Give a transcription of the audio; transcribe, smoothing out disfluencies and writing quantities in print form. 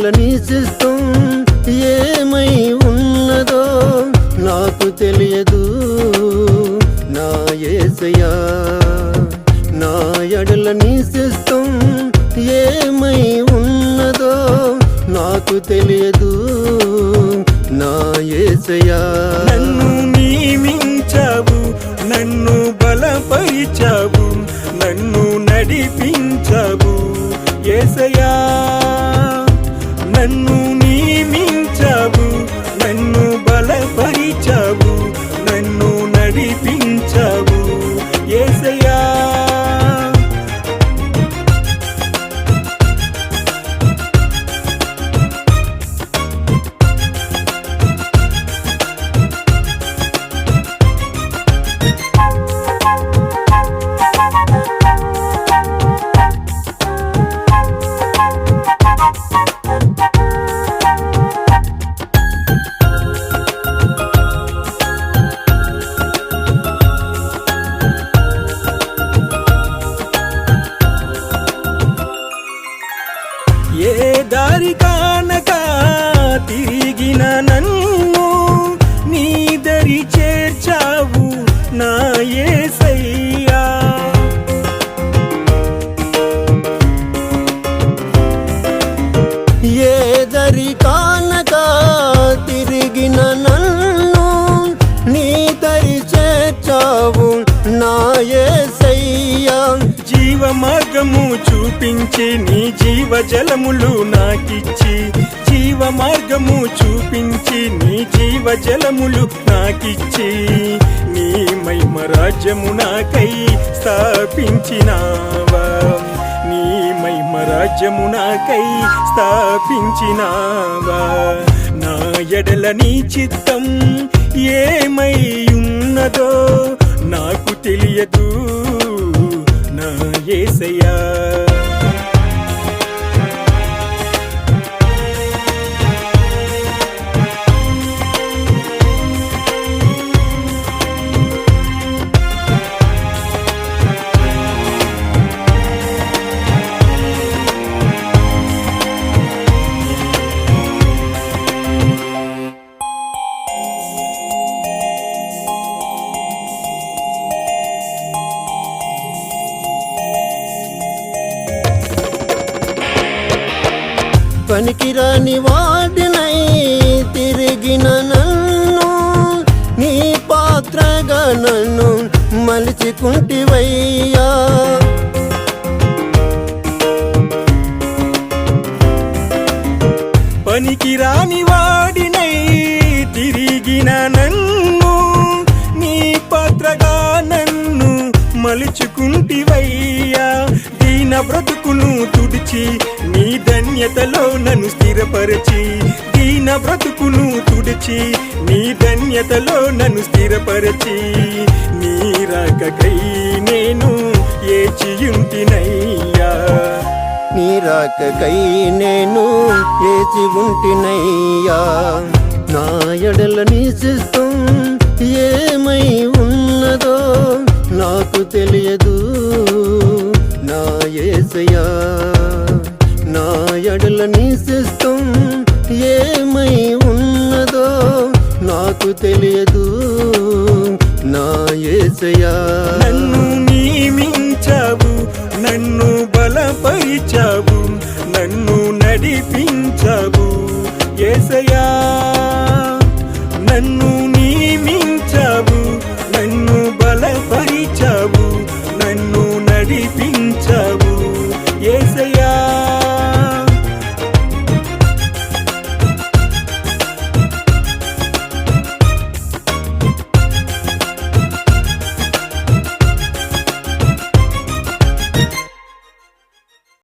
ఎడల నీ చిత్తం ఏమై ఉన్నదో నాకు తెలియదు నా యేసయ్యా. నా ఎడల నీ చిత్తం ఏమై ఉన్నదో నాకు తెలియదు నా యేసయ్యా. నన్ను నియమించావు, నన్ను బలపరిచావు, నన్ను నడిపించావు యేసయ్యా. నన్ను నియమించావు, నన్ను బలపరిచావు, నన్ను నడిపించావు యేసయ్యా. ఏ దారి కానక తిరిగిన నన్ను నీ దరి చేర్చావు నా యేసయ్యా. ఏ దరి కానక తిరిగిన నన్ను నీ దరి చేర్చావు నా యేసయ్యా. జీవ మార్గము చూపించి నీ జీవ జలములు నాకిచ్చి, జీవ మార్గము చూపించి నీ జీవ జలములు నాకిచ్చి, నీ మహిమ రాజ్యము నాకై స్థాపించినావా. నీ మహిమ రాజ్యము నాకై స్థాపించినావా. నా ఎడల నీ చిత్తం ఏమై ఉన్నదో నాకు తెలియదు నా యేసయ్యా. పనికిరాని వాడినై తిరిగిన నన్ను నీ పాత్రగా నన్ను మలిచికుంటివయ్యా. పనికిరాని వాడినై తిరిగిన నన్ను నీ పాత్రగా నన్ను మలుచుకుంటివయ్యా. దీన బ్రతుకును తుడిచి నీ ధన్యతలో నన్ను స్థిరపరచి, దీన బ్రతుకును తుడిచి నీ ధన్యతలో నన్ను స్థిరపరచి, నీ రాకకై నేను ఏచియుంటినయ్యా. నీ రాకకై నేను వేచి ఉంటినయ్యా. నా ఎడల నీ చిత్తం ఏమై ఉన్నదో నాకు తెలియదు నా యేసయ్యా. నా ఎడల నీ చిత్తం ఏమై ఉన్నదో నాకు తెలియదు నా యేసయ్యా. నన్ను నియమించావు, నన్ను బలపరిచావు,